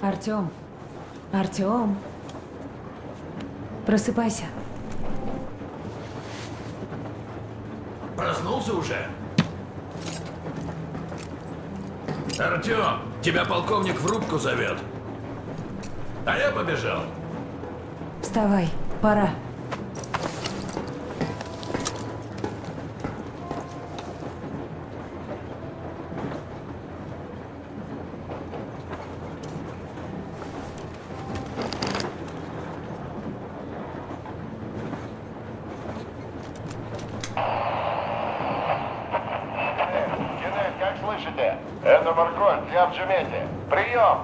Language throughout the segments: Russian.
Артём. Артём. Просыпайся. Проснулся уже? Артём, тебя полковник в рубку зовет. А я побежал. Вставай, пора. Генель, как слышите? Это Марколь для Арджимети. Прием!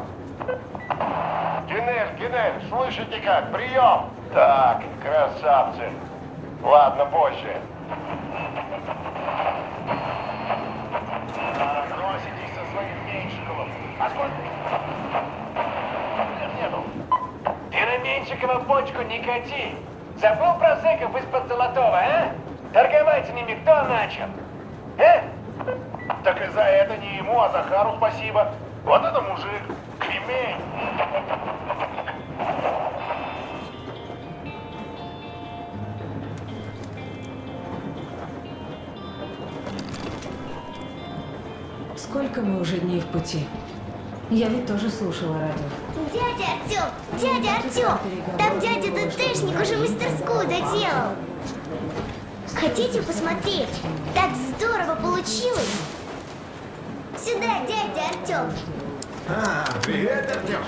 Генель, слышите как? Прием! Так, красавцы. Ладно, позже. Носитесь со своим Меньшиковым. А сколько? Нету. Ты на Меньшикова почку не кати. Забыл про зэков из-под Золотого, а? Торговать с ними кто начал? Так и за это не ему, а Захару спасибо. Вот это мужик. Кремень. Сколько мы уже дней в пути? Я ведь тоже слушала радио. Дядя Артем! Там дядя ДТшник уже мастерскую доделал. Хотите посмотреть? Так здорово получилось! Сюда, дядя Артем! Привет, Артем.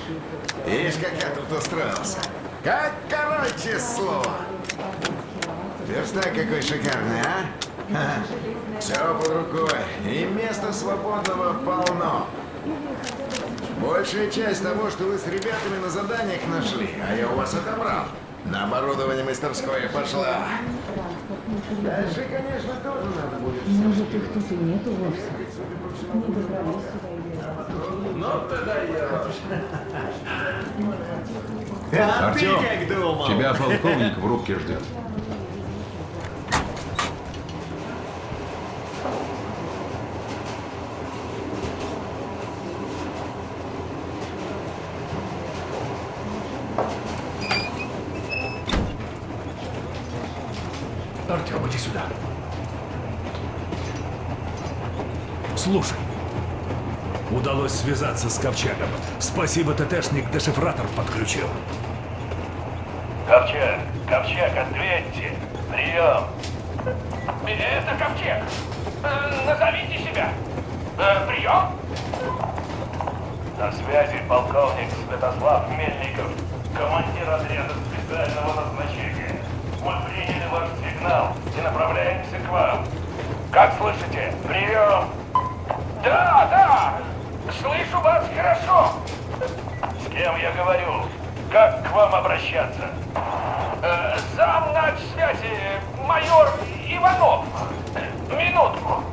Видишь, как я тут устроился? Как короче слово. Верстак какой шикарный, а? Все под рукой. И места свободного полно. Большая часть того, что вы с ребятами на заданиях нашли, а я у вас отобрал. На оборудование мастерской пошла. Дальше, конечно, тоже надо будет. Может, их тут и нету вовсе. Не добрались сюда и бежали. Ну, тогда я... А ты Артём, как думал? тебя полковник в рубке ждет. Артём, иди сюда. Слушай. Удалось связаться с Ковчегом. Спасибо, ТТшник дешифратор подключил. Ковчег, ответьте. Прием. Это Ковчег. Назовите себя. Прием. На связи полковник Святослав Мельников, командир отряда специального назначения. Мы приняли ваш сигнал и направляемся к вам. Как слышите? Прием! Да. Слышу вас хорошо. С кем я говорю? Как к вам обращаться? Зам связи майор Иванов. Минутку.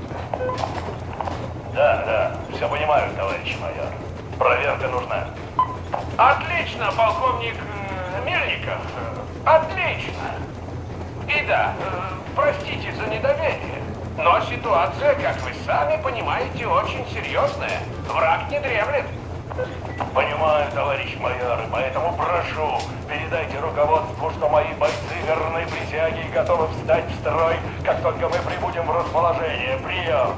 Да, все понимаю, товарищ майор. Проверка нужна. Отлично, полковник Мельников. Отлично. И да, простите за недоверие, но ситуация, как вы сами понимаете, очень серьезная. Враг не дремлет. Понимаю, товарищ майор, и поэтому прошу, передайте руководству, что мои бойцы верны присяге и готовы встать в строй, как только мы прибудем в расположение. Прием.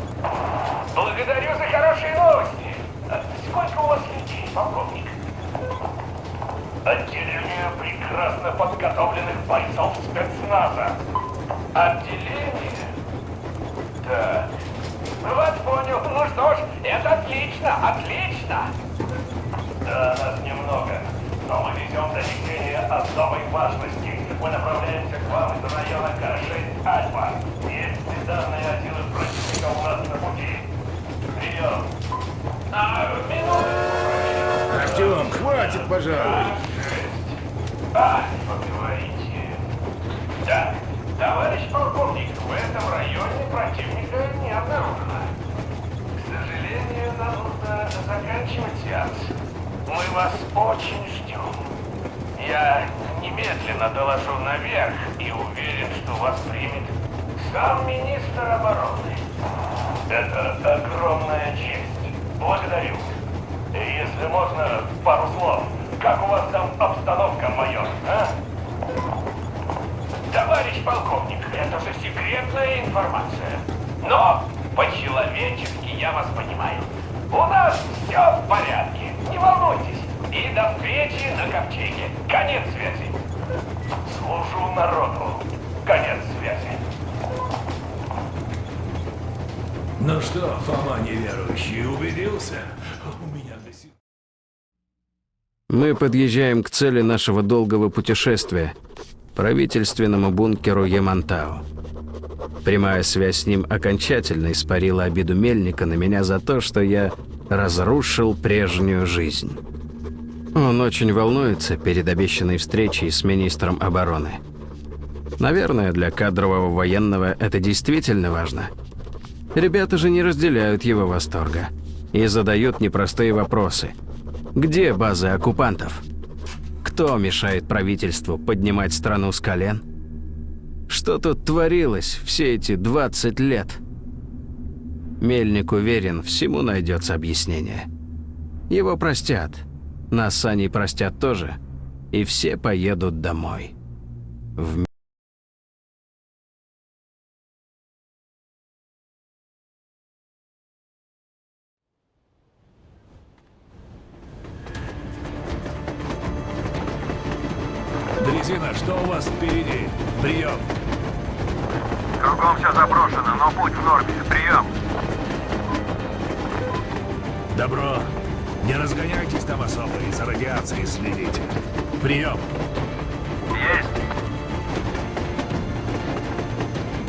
Благодарю за хорошие новости. Сколько у вас людей, полковник? Отделение прекрасно подготовленных бойцов спецназа. Отделение? Да. Вас понял. Ну что ж, это отлично. Да, нас немного. Но мы везем донесение особой важности. Мы направляемся к вам из района К6 Альфа. Есть ли данные о силах противника у нас на пути? Прием. Минуту. Артем, хватит, пожалуй. Альфа, говорите. Да, товарищ полковник, в этом районе противника не обнаружено. К сожалению, нам нужно заканчивать сеанс. Мы вас очень ждем. Я немедленно доложу наверх и уверен, что вас примет сам министр обороны. Это огромная честь. Благодарю. И если можно, пару слов. Как у вас там обстановка, майор, а? Товарищ полковник, это же секретная информация. Но по-человечески я вас понимаю. У нас все в порядке, не волнуйтесь. И до встречи на ковчеге. Конец связи. Служу народу. Конец связи. Ну что, Фома неверующий, убедился? У меня до сих пор... Мы подъезжаем к цели нашего долгого путешествия – правительственному бункеру Ямантау. Прямая связь с ним окончательно испарила обиду Мельника на меня за то, что я разрушил прежнюю жизнь. Он очень волнуется перед обещанной встречей с министром обороны. Наверное, для кадрового военного это действительно важно. Ребята же не разделяют его восторга и задают непростые вопросы. Где базы оккупантов? Кто мешает правительству поднимать страну с колен? Что тут творилось все эти 20 лет? Мельник уверен, всему найдется объяснение. Его простят. Нас с Аней простят тоже. И все поедут домой. Дрезина, что у вас впереди? Прием. Кругом все заброшено, но путь в норме. Прием. Добро. Не разгоняйтесь там особо и за радиацией следите. Прием. Есть.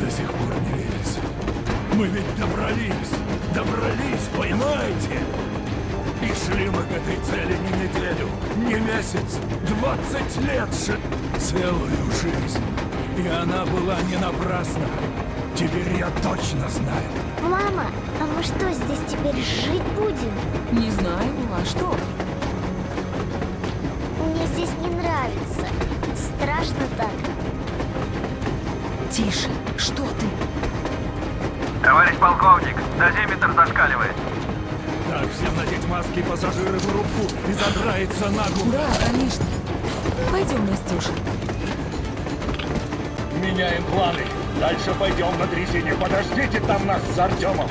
До сих пор не верится. Мы ведь добрались, понимаете? И шли мы к этой цели не неделю, не месяц, 20 лет же, целую жизнь. И она была не напрасна. Теперь я точно знаю. Мама, а мы что, здесь теперь жить будем? Не знаю, а что? Мне здесь не нравится. Страшно так. Тише, что ты? Товарищ полковник, дозиметр зашкаливает. Так, всем надеть маски, пассажиры в рубку и задраиться наглухо. Да, конечно. Пойдем, Настюша. Меняем планы. Дальше пойдем на дрезине. Подождите там нас с Артемом.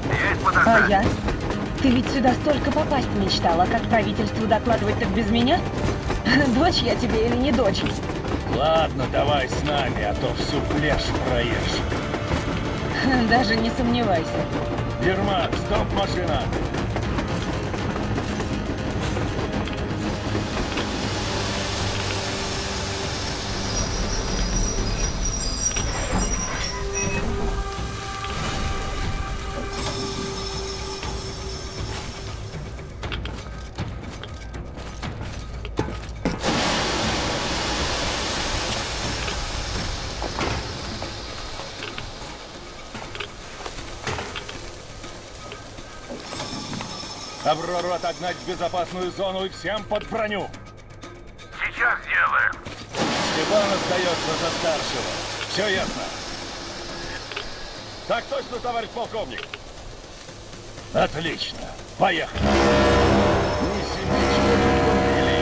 Есть А подождать. я? Ты ведь сюда столько попасть мечтала, как правительству докладывать так без меня? Дочь я тебе или не дочь? Ладно, давай с нами, а то всю плешь проешь. Даже не сомневайся. Ермак, стоп, машина. Аврору отогнать в безопасную зону и всем под броню. Сейчас сделаем. Степан остается за старшего. Все ясно? Так точно, товарищ полковник. Отлично. Поехали. Не семечко или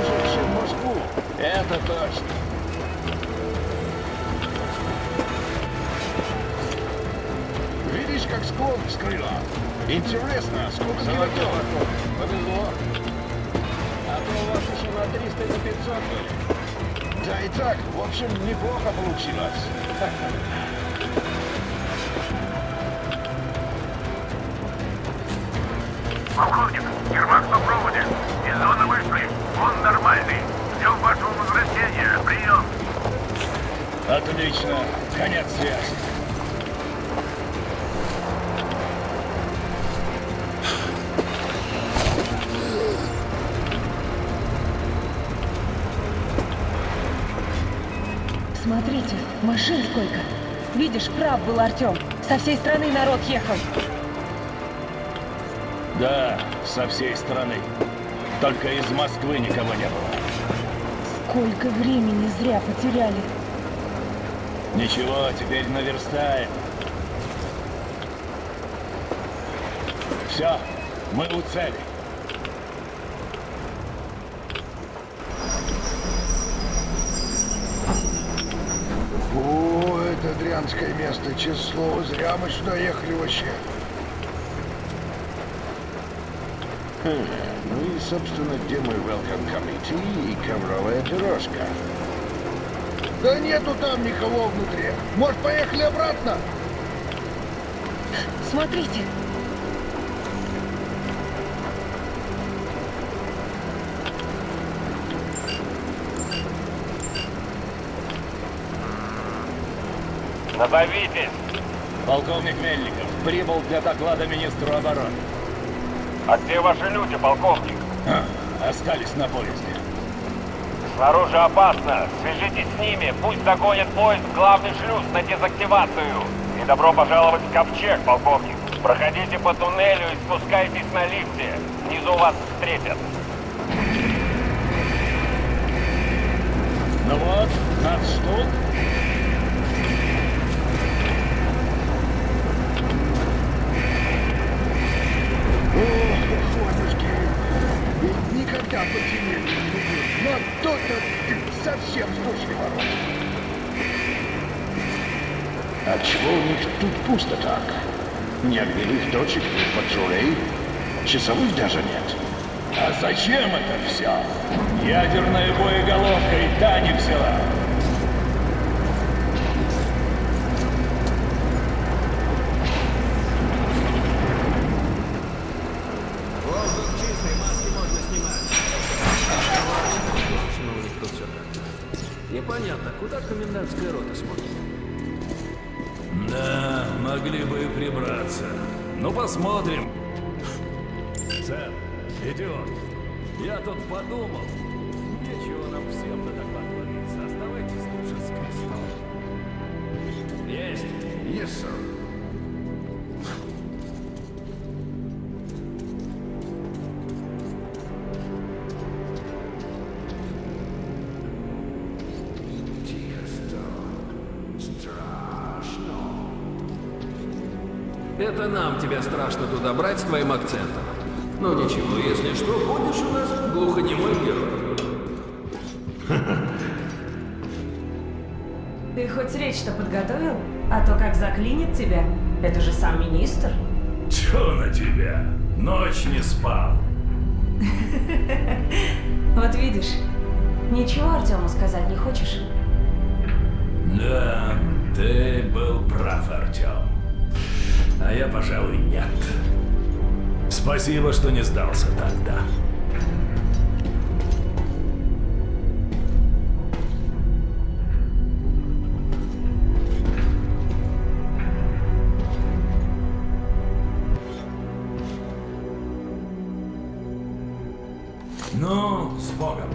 ушедший в Москву. Это точно. Видишь, как склон скрыла? Интересно, сколько километров? Повезло. А то у вас еще на 300 и 500 были. Да и так, в общем, неплохо получилось. Полковник, Ермак на проводе. Из зоны вышли. Он нормальный. Ждем вашего возвращения. Прием. Отлично. Конец связи. Смотрите, машин сколько. Видишь, прав был Артем. Со всей страны народ ехал. Да, со всей страны. Только из Москвы никого не было. Сколько времени зря потеряли. Ничего, теперь наверстаем. Все, мы у цели. дурацкое место, честное слово, зря мы сюда ехали вообще. Ну и, собственно, где мой welcome committee и ковровая пирожка? Да нету там никого внутри. Может, поехали обратно? Смотрите. Назовитесь. Полковник Мельников прибыл для доклада министру обороны. А где ваши люди, полковник? Остались на поезде. Снаружи опасно. Свяжитесь с ними. Пусть загонят поезд в главный шлюз на дезактивацию. И добро пожаловать в Ковчег, полковник. Проходите по туннелю и спускайтесь на лифте. Внизу вас встретят. Ну вот, нас ждут. Ох, Ванюшки, ведь никогда подземелье не любил. Но тут-то совсем скучный ворот. А чего у них тут пусто так? Ни огневых точек, ни патрулей, часовых даже нет. А зачем это все? Ядерная боеголовка и та не взяла. Воздух чистый, маски можно снимать. Точно у них тут все как-то. Непонятно, куда комендантская рота смотрит. Да, могли бы и прибраться. Ну, посмотрим. Сэм, идиот, я тут подумал. Нечего нам всем на доклад ловиться. Оставайтесь лучше с крестом. Есть. Yes, sir. Тихо стало. Страшно. Это нам тебя страшно туда брать с твоим акцентом. Ну ничего, если что, будешь у нас глухонемой герой. Ты хоть речь-то подготовил? А то как заклинит тебя. Это же сам министр. Чё на тебя? Ночь не спал. Вот видишь, ничего Артему сказать не хочешь? Да, ты был прав, Артём. А я, пожалуй, нет. Спасибо, что не сдался тогда. Ну, с Богом.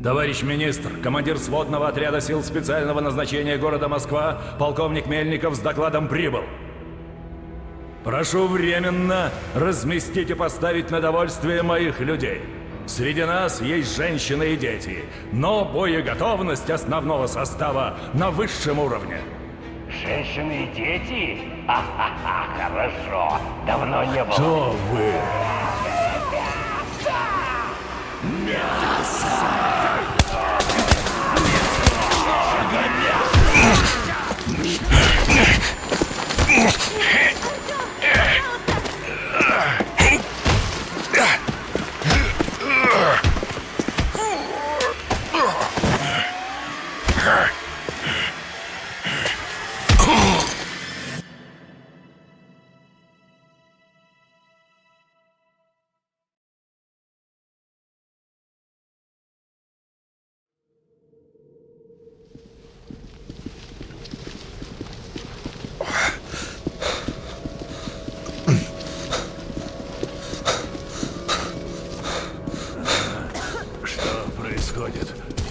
Товарищ министр, командир сводного отряда сил специального назначения города Москва, полковник Мельников с докладом прибыл. Прошу временно разместить и поставить на довольствие моих людей. Среди нас есть женщины и дети, но боеготовность основного состава на высшем уровне. Женщины и дети? Ха-ха-ха, хорошо. Давно не было. Кто вы?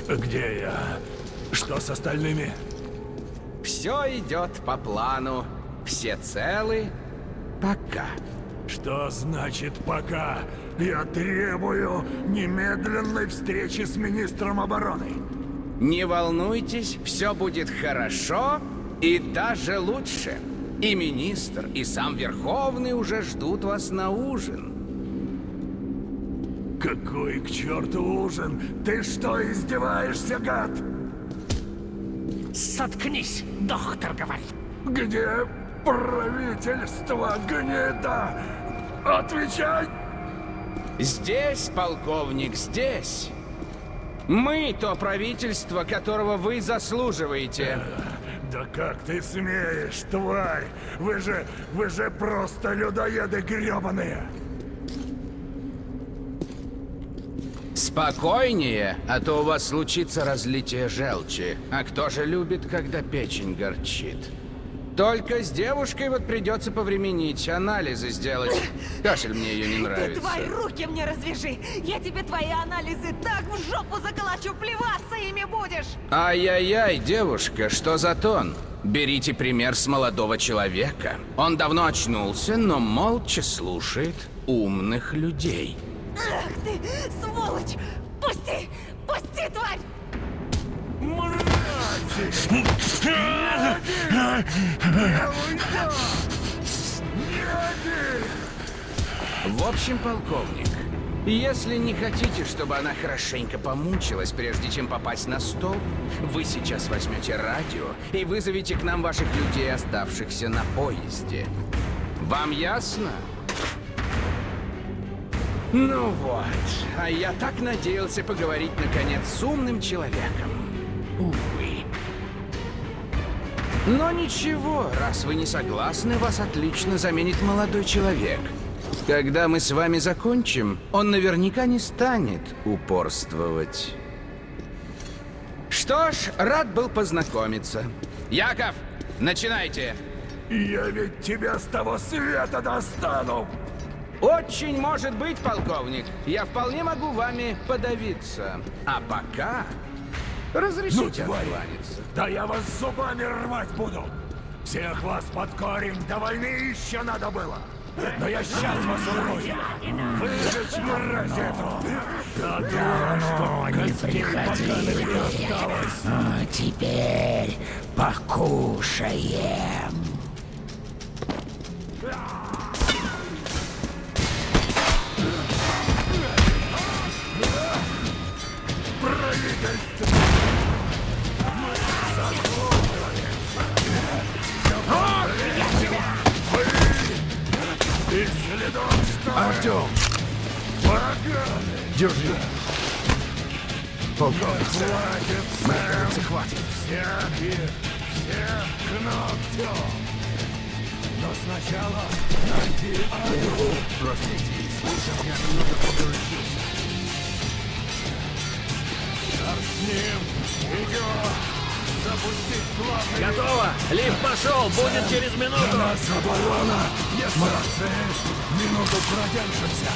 Где я? Что с остальными? Все идет по плану. Все целы. Пока. Что значит «пока»? Я требую немедленной встречи с министром обороны. Не волнуйтесь, все будет хорошо и даже лучше. И министр, и сам Верховный уже ждут вас на ужин. Какой к черту ужин? Ты что, издеваешься, гад? Соткнись, доктор говорит. Где правительство, гнида? Отвечай! Здесь, полковник, здесь. Мы то правительство, которого вы заслуживаете. Да как ты смеешь, тварь? Вы же просто людоеды гребаные! Спокойнее, а то у вас случится разлитие желчи. А кто же любит, когда печень горчит? Только с девушкой вот придется повременить, анализы сделать. Кашель мне ее не нравится. Ты твои руки мне развяжи! Я тебе твои анализы так в жопу заколочу, плеваться ими будешь! Ай-яй-яй, девушка, что за тон? Берите пример с молодого человека. Он давно очнулся, но молча слушает умных людей. Ах ты, сволочь! Пусти! Пусти, тварь! В общем, полковник, если не хотите, чтобы она хорошенько помучилась, прежде чем попасть на стол, вы сейчас возьмете радио и вызовете к нам ваших людей, оставшихся на поезде. Вам ясно? Ну вот, а я так надеялся поговорить наконец с умным человеком. Увы. Но ничего, раз вы не согласны, вас отлично заменит молодой человек. Когда мы с вами закончим, он наверняка не станет упорствовать. Что ж, рад был познакомиться. Яков, начинайте. Я ведь тебя с того света достану! Очень может быть, полковник. Я вполне могу вами подавиться. А пока разрешите откланяться. Да я вас зубами рвать буду! Всех вас под корень до войны еще надо было! Но я сейчас вас урою! Выжечь мразь эту! Да что не приходи! А теперь покушаем. Правительство! Мы заслуживали! Вы и следом что? Артем! Поганы! Держи. Полковник, Хватит, мне кажется, хватит. Всех к ногтю! Но сначала найди Аду! Простите, слышал, я немного погорячился. Черт с ним! Идет! Запустить главный... Готово! Лифт пошел! Будет через минуту! Для нас оборона! Молодцы! Минуту продержимся!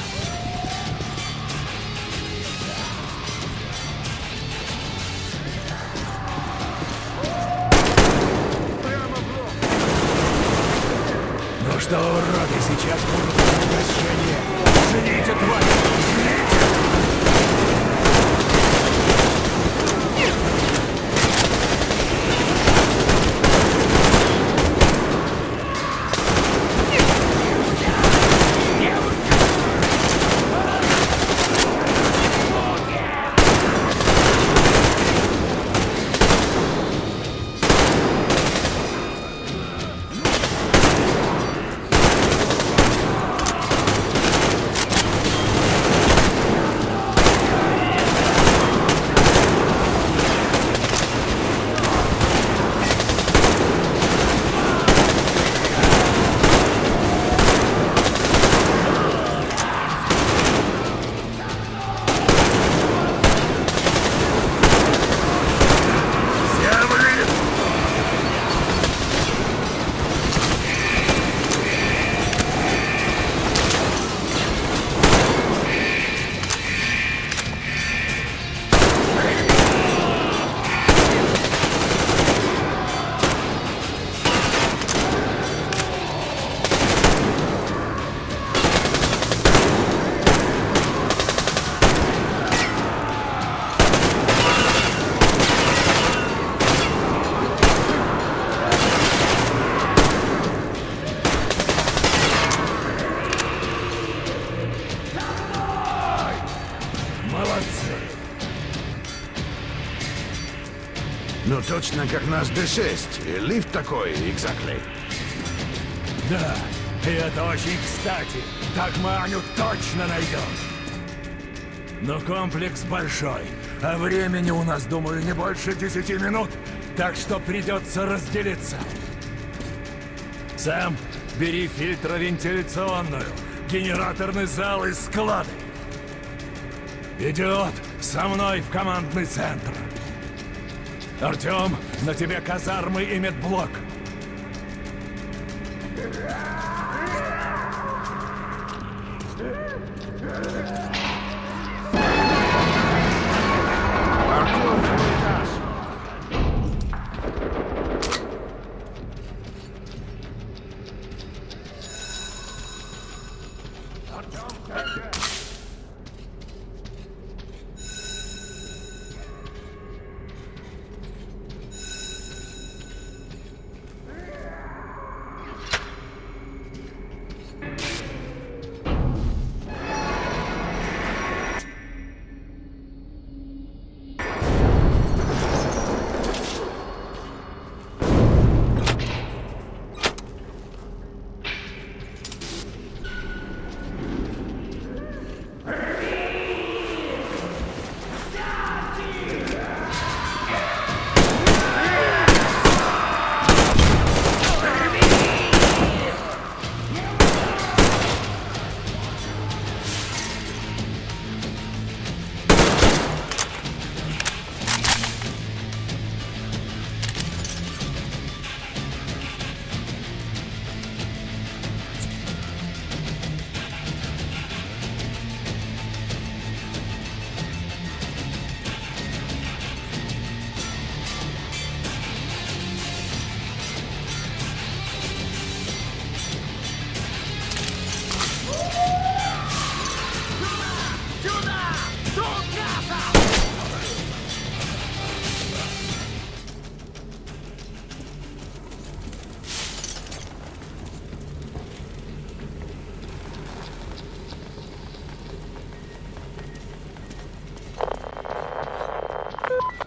Ну что, уроды, сейчас будут возвращения! Жрите, тварь! Жрите! Ну, точно как наш D6. И лифт такой, exactly. Да, и это очень кстати. Так мы Аню точно найдем. Но комплекс большой, а времени у нас, думаю, не больше 10 минут, так что придется разделиться. Сэм, бери фильтровентиляционную, генераторный зал и склады. Идиот, со мной в командный центр. Артем, на тебе казармы и медблок.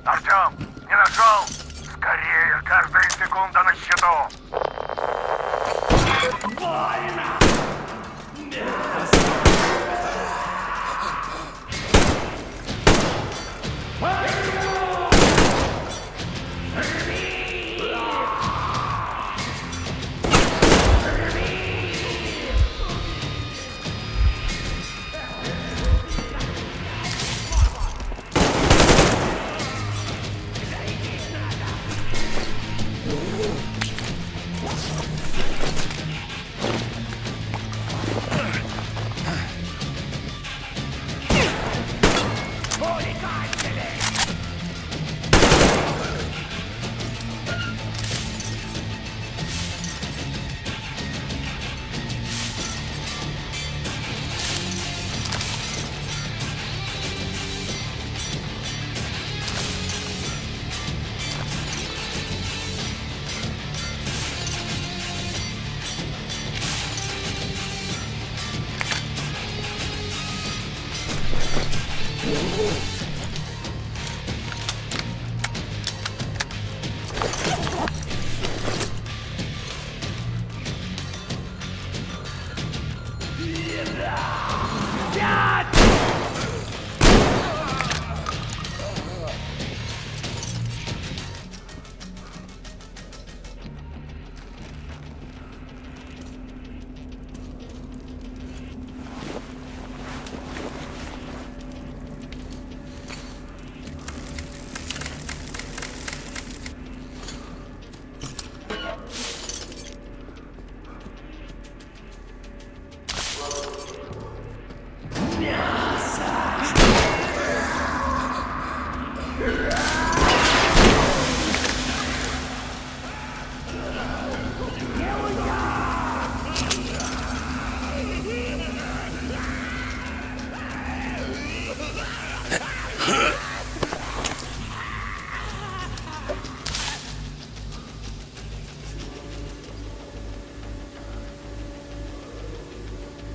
Артем, не нашел? Скорее, каждая секунда на счету. Больно!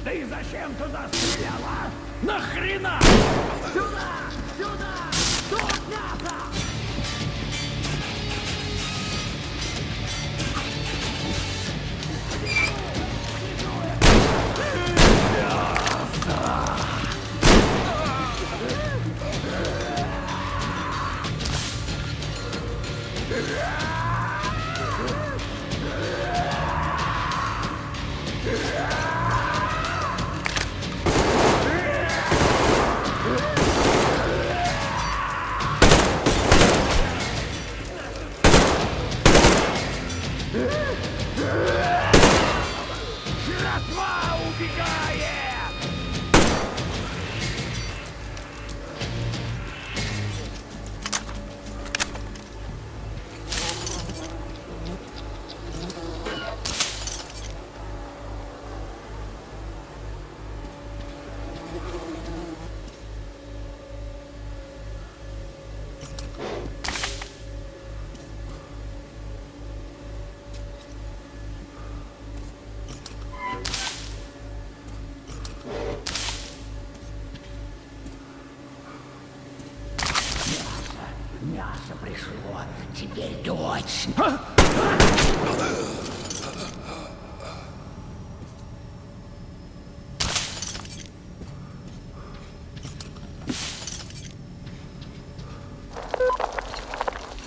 Ты зачем туда стреляла? Нахрена? Сюда! Сюда! Тут мясо! Тьма убегает! Мясо пришло. Теперь точно.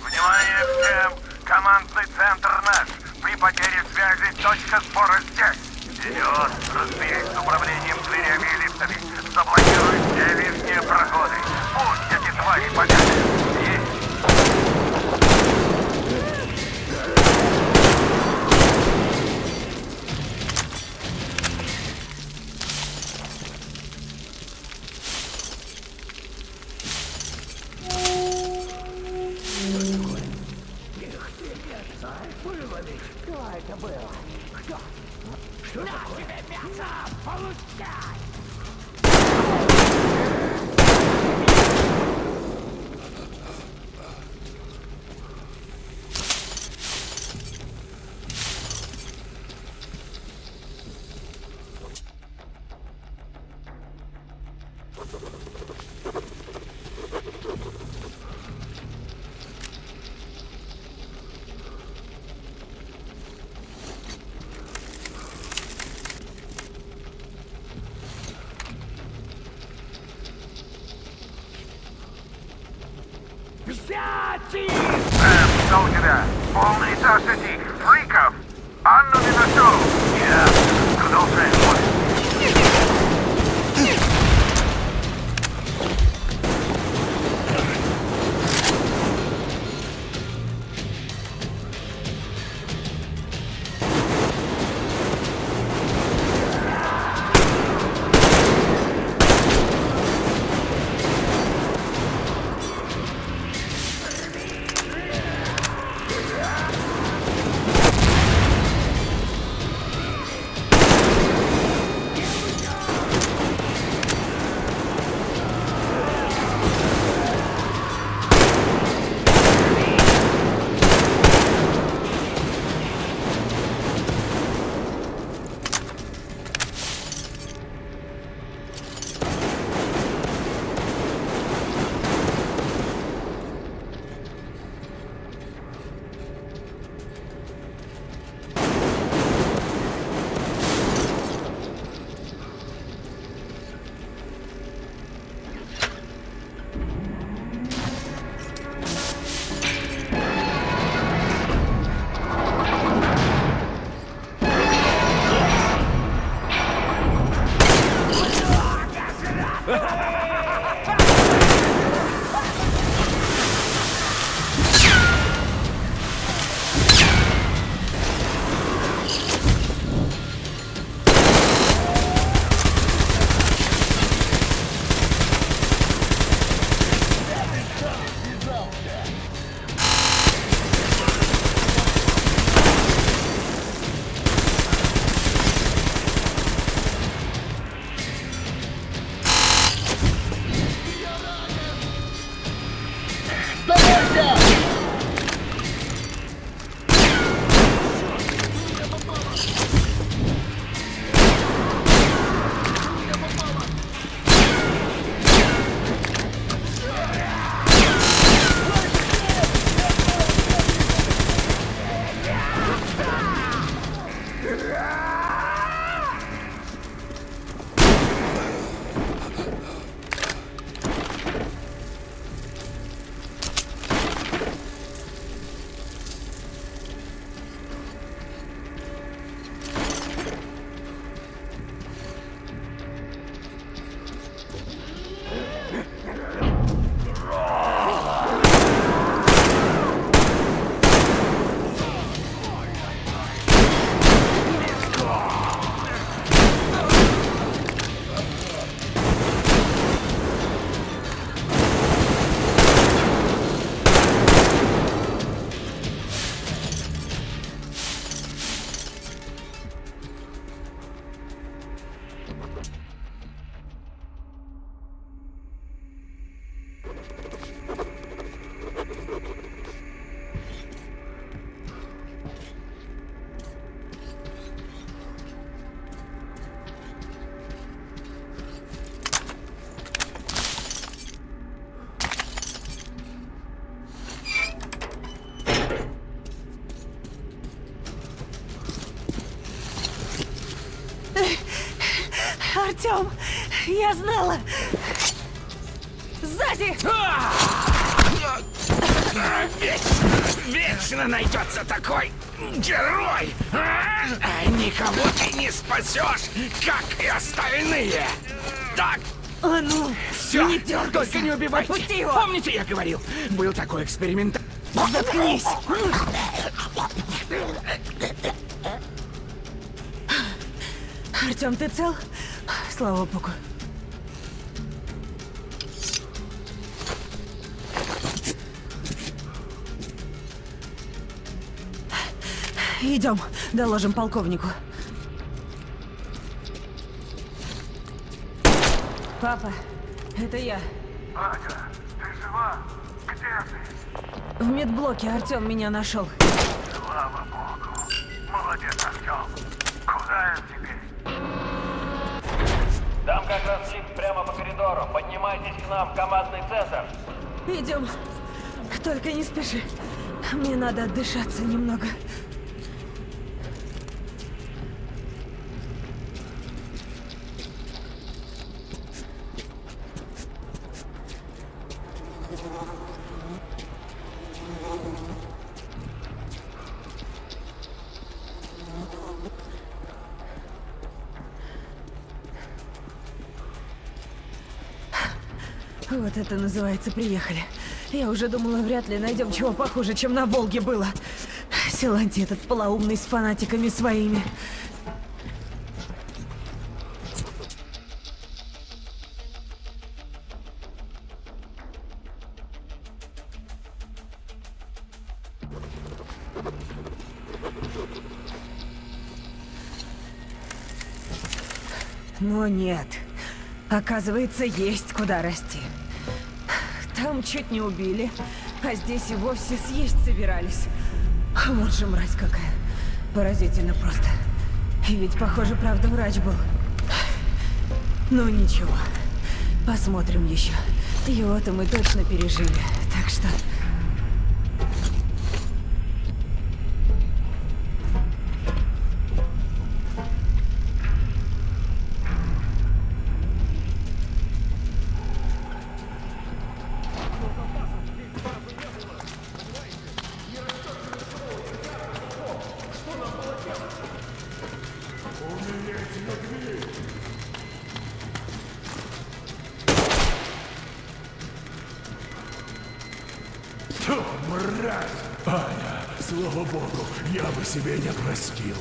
Внимание всем! Командный центр наш. При потере связи точка сбора здесь. Вперед! Разберись с управлением дверями и лифтами. Заблокируй все верхние проходы. Пусть эти твари победят. Есть! Что это было? Кто? Что на такое? Тебе мясо! Получай! Взять их! Что у тебя? Полный этаж этих фриков! Анну не нашел! Нет! Продолжаем поиск. Артем, я знала! Сзади! Вечно найдется такой герой! Никого ты не спасешь, как и остальные! Так! А ну, все, не дергайся! только не убивайте! Отпусти его! Помните, я говорил, был такой эксперимент... Заткнись! Артем, ты цел? Слава богу. Идем, доложим полковнику. Папа, это я. Аня, ты жива? Где ты? В медблоке Артем меня нашел. Слава богу. Молодец, Артем. Куда я теперь? Там как раз лифт прямо по коридору. Поднимайтесь к нам в командный центр. Идем. Только не спеши. Мне надо отдышаться немного. Вот это называется приехали. Я уже думала, вряд ли найдем чего похуже, чем на Волге было. Силантий этот полоумный с фанатиками своими. Но нет. Оказывается, есть куда расти. Там чуть не убили, а здесь и вовсе съесть собирались. Вот же мразь какая. Поразительно просто. И ведь, похоже, правда, врач был. Ну ничего. Посмотрим еще. Его-то мы точно пережили. Так что... Фу, мразь! Аня, слава богу, я бы себе не простил.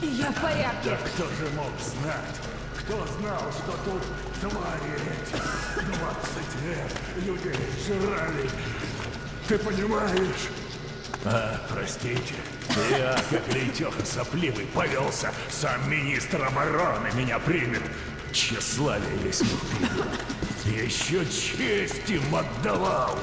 Я в порядке. Да кто же мог знать? Кто знал, что тут твари эти 20 лет людей жрали? Ты понимаешь? А, простите, я, как лейтеха сопливый, повелся. Сам министр обороны меня примет. Тщеславие есть не принял. Еще честь им отдавал.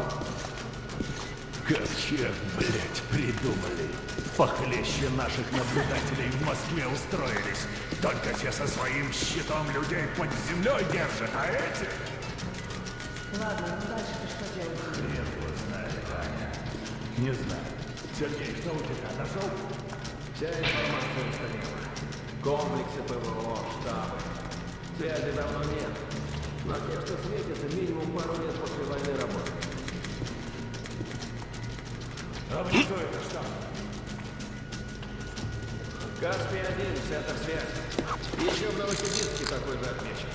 Ковчег, блять, придумали. Похлеще наших наблюдателей в Москве устроились. Только те со своим щитом людей под землей держат, а эти... Ладно, ну дальше-то что делать? Хрен его знает, Аня. Не знаю. Сергей, что у тебя нашел? Вся информация устарела. Комплексы ПВО, штабы. Связи давно нет. Но те, что светятся, минимум пару лет после войны работают. А внизу это что? Каспий-1, центр связи. Еще в Новосибирске такой же отмечен.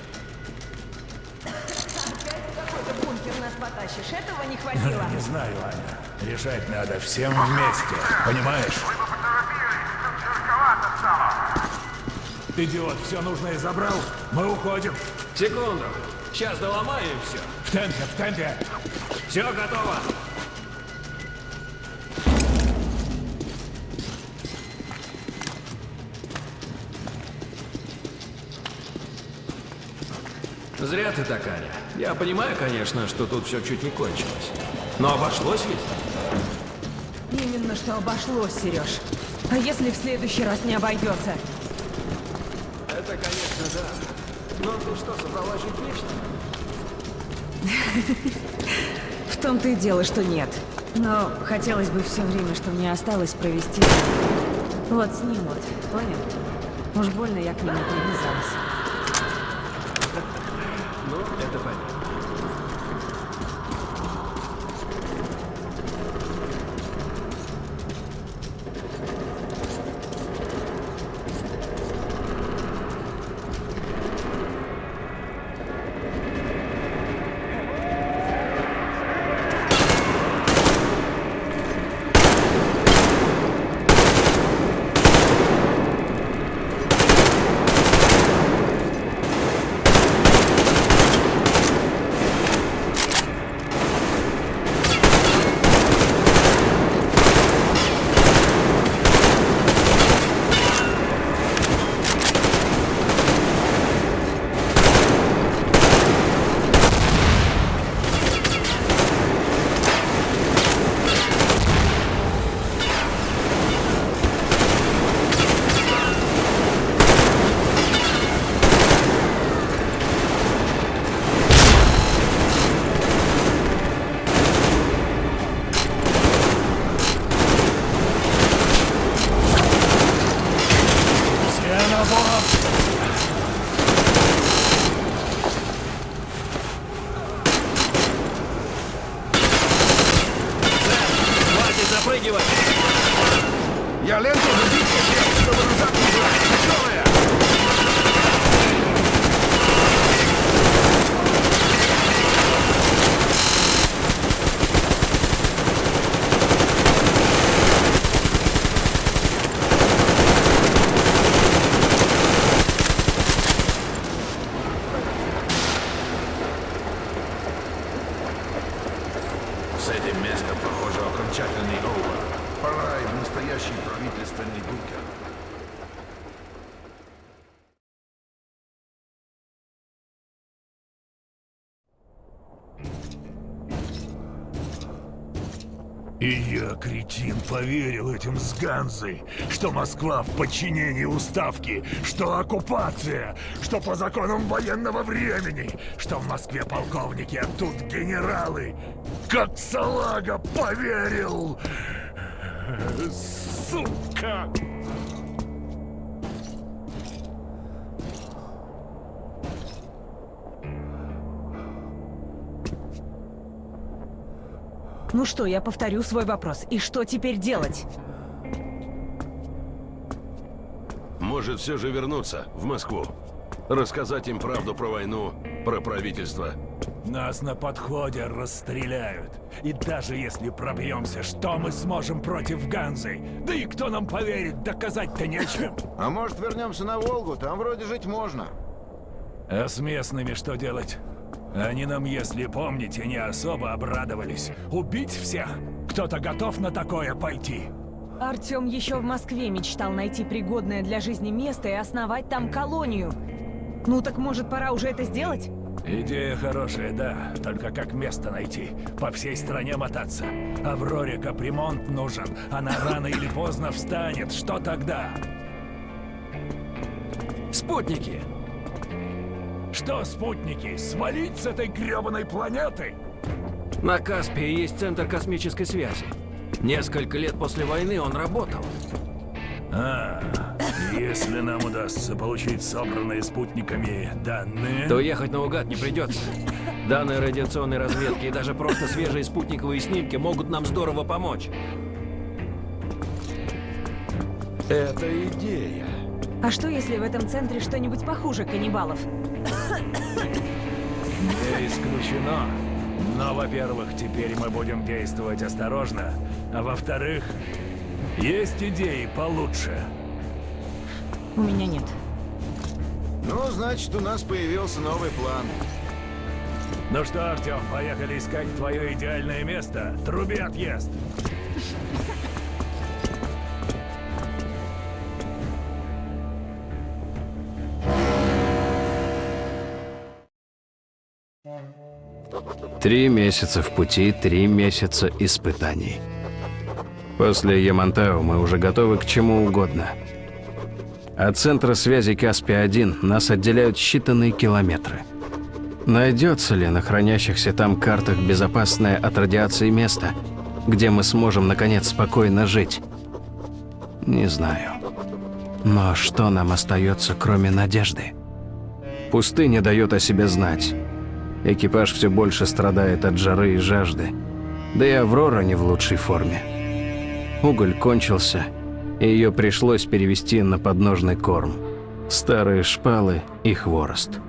Опять в какой-то бункер нас потащишь. Этого не хватило. Не знаю, Аня. Решать надо всем вместе. Понимаешь? Идиот все нужное забрал. Мы уходим. Секунду. Сейчас доломаю и все. В темпе, в темпе. Все готово. Зря ты так, Аня. Я понимаю, конечно, что тут все чуть не кончилось. Но обошлось ведь? Именно что обошлось, Сереж. А если в следующий раз не обойдется? Это, конечно, да. Но ты что, собралась жить вечно? В том-то и дело, что нет. Но хотелось бы все время, что мне осталось, провести вот с ним вот, понял? Уж больно я к нему привязалась. Ну, это понятно. Я ленту забить хотел, чтобы назад не брать. Готовая? С этим местом, похоже, окончательный овер. Пора и в настоящий правительственный бункер. И я, кретин, поверил этим с Ганзой, что Москва в подчинении уставки, что оккупация, что по законам военного времени, что в Москве полковники, а тут генералы. Как салага поверил! Сука! Ну что, я повторю свой вопрос. И что теперь делать? Может, все же вернуться в Москву? Рассказать им правду про войну, про правительство. Нас на подходе расстреляют. И даже если пробьемся, что мы сможем против Ганзы? Да и кто нам поверит, доказать-то нечем. А может, вернемся на Волгу? Там вроде жить можно. А с местными что делать? Они нам, если помните, не особо обрадовались. Убить всех? Кто-то готов на такое пойти? Артём еще в Москве мечтал найти пригодное для жизни место и основать там колонию. Ну так может, пора уже это сделать? Идея хорошая, да. Только как место найти? По всей стране мотаться. Авроре капремонт нужен. Она рано или поздно встанет. Что тогда? Спутники! Что спутники? Свалить с этой гребаной планеты? На Каспии есть центр космической связи. Несколько лет после войны он работал. Если нам удастся получить собранные спутниками данные... То ехать наугад не придется. Данные радиационной разведки и даже просто свежие спутниковые снимки могут нам здорово помочь. Это идея. А что, если в этом центре что-нибудь похуже каннибалов? Не исключено. Но, во-первых, теперь мы будем действовать осторожно. А во-вторых, есть идеи получше. У меня нет. Ну, значит, у нас появился новый план. Ну что, Артём, поехали искать твое идеальное место. Труби отъезд. Три месяца в пути, 3 месяца испытаний. После Ямантау мы уже готовы к чему угодно. От центра связи Каспия-1 нас отделяют считанные километры. Найдется ли на хранящихся там картах безопасное от радиации место, где мы сможем, наконец, спокойно жить? Не знаю. Но что нам остается, кроме надежды? Пустыня дает о себе знать. Экипаж все больше страдает от жары и жажды. Да и Аврора не в лучшей форме. Уголь кончился, и ее пришлось перевести на подножный корм. Старые шпалы и хворост.